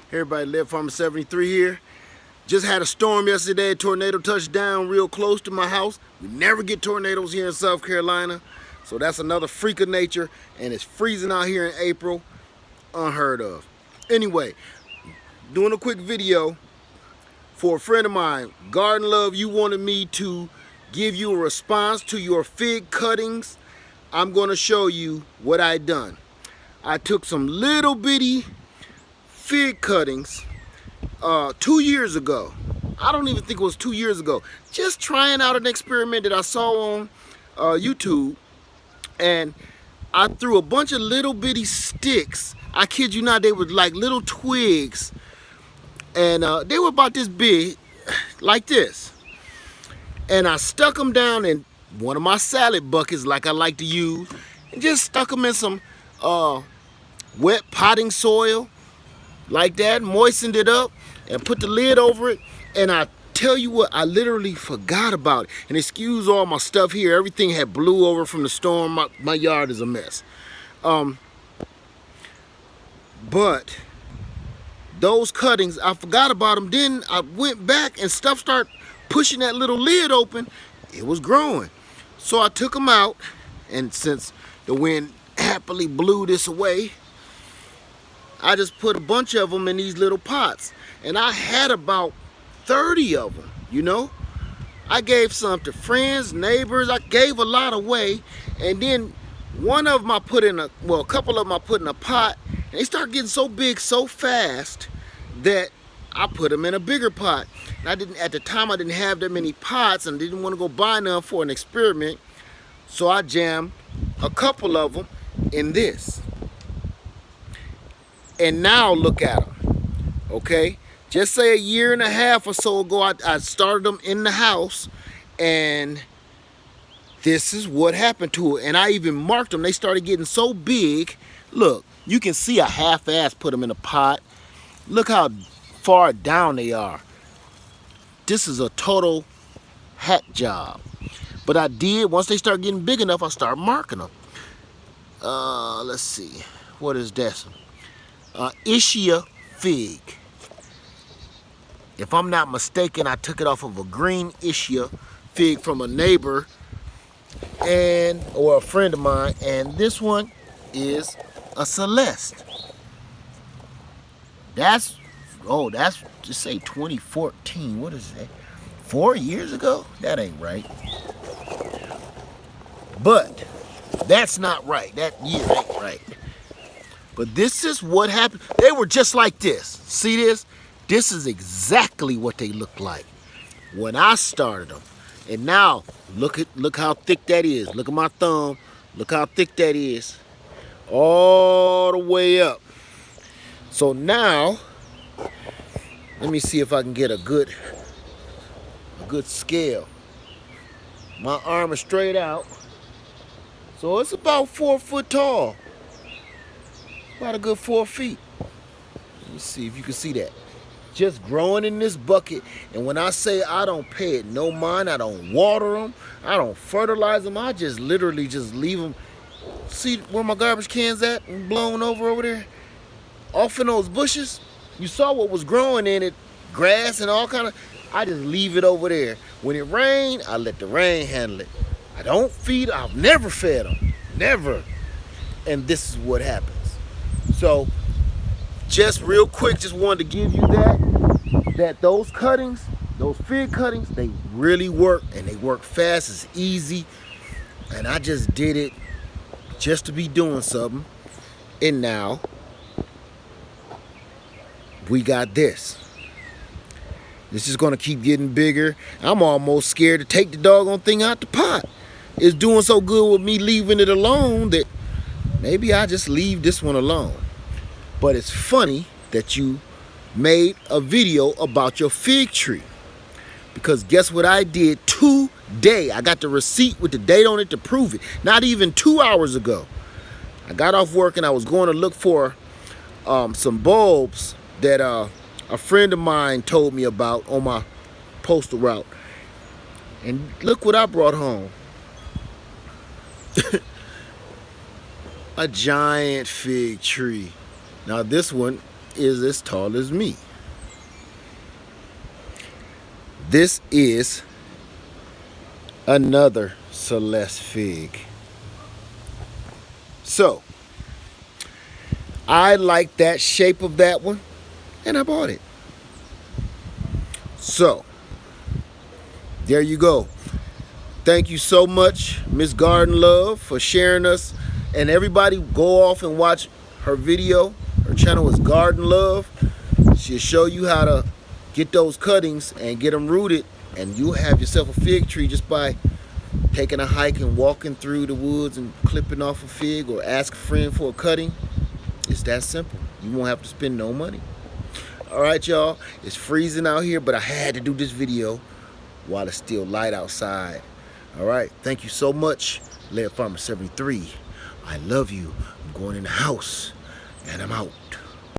Hey everybody, Lead Farmer 73 here. Just had a storm yesterday. A tornado touched down real close to my house. We never get tornadoes here in South Carolina. So that's another freak of nature. And it's freezing out here in April. Unheard of. Anyway, doing a quick video for a friend of mine. Garden Love, you wanted me to give you a response to your fig cuttings. I'm going to show you what I done. I took some little bitty fig cuttings 2 years ago. I don't even think it was 2 years ago. Just trying out an experiment that I saw on YouTube, and I threw a bunch of little bitty sticks. I kid you not, they were like little twigs, and they were about this big, like this. And I stuck them down in one of my salad buckets, like I like to use, and just stuck them in some wet potting soil, like that, moistened it up, and put the lid over it. And I tell you what, I literally forgot about it. And excuse all my stuff here. Everything had blew over from the storm. My yard is a mess. But those cuttings, I forgot about them. Then I went back and stuff started pushing that little lid open. It was growing. So I took them out, and since the wind happily blew this away, I just put a bunch of them in these little pots. And I had about 30 of them, you know. I gave some to friends, neighbors. I gave a lot away. And then one of them I put in a couple of them I put in a pot. And they started getting so big so fast that I put them in a bigger pot. And at the time I didn't have that many pots and didn't want to go buy none for an experiment. So I jammed a couple of them in this. And now look at them, okay? Just say a year and a half or so ago, I started them in the house, and this is what happened to it. And I even marked them. They started getting so big. Look, you can see I half-ass put them in a pot. Look how far down they are. This is a total hack job. But I did, once they start getting big enough, I started marking them. Let's see, what is this? Ischia fig. If I'm not mistaken, I took it off of a green Ischia fig from a neighbor or a friend of mine, and this one is a Celeste. That's just say 2014. What is that? 4 years ago? That ain't right. But that's not right. That year ain't right. But this is what happened. They were just like this. See this? This is exactly what they looked like when I started them. And now, look how thick that is. Look at my thumb. Look how thick that is. All the way up. So now, let me see if I can get a good scale. My arm is straight out. So it's about 4 foot tall. About a good 4 feet. Let me see if you can see that. Just growing in this bucket. And when I say I don't pay it no mind, I don't water them, I don't fertilize them, I just literally just leave them. See where my garbage can's at and blown over there? Off in those bushes. You saw what was growing in it, grass and all kind of. I just leave it over there. When it rains, I let the rain handle it. I don't feed, I've never fed them. Never. And this is what happens. So, just real quick, just wanted to give you that those cuttings, those fig cuttings, they really work, and they work fast, it's easy. And I just did it just to be doing something. And now, we got this. This is gonna keep getting bigger. I'm almost scared to take the doggone thing out the pot. It's doing so good with me leaving it alone that maybe I just leave this one alone. But it's funny that you made a video about your fig tree. Because guess what I did today? I got the receipt with the date on it to prove it. Not even 2 hours ago. I got off work and I was going to look for some bulbs that a friend of mine told me about on my postal route. And look what I brought home. A giant fig tree. Now this one is as tall as me. This is another Celeste fig. So, I like that shape of that one, and I bought it. So, there you go. Thank you so much, Miss Garden Love, for sharing us. And everybody go off and watch her video. Her channel is Garden Love. She'll show you how to get those cuttings and get them rooted. And you'll have yourself a fig tree just by taking a hike and walking through the woods and clipping off a fig, or ask a friend for a cutting. It's that simple. You won't have to spend no money. All right, y'all. It's freezing out here, but I had to do this video while it's still light outside. All right. Thank you so much, Laird Farmer 73. I love you. I'm going in the house, and I'm out.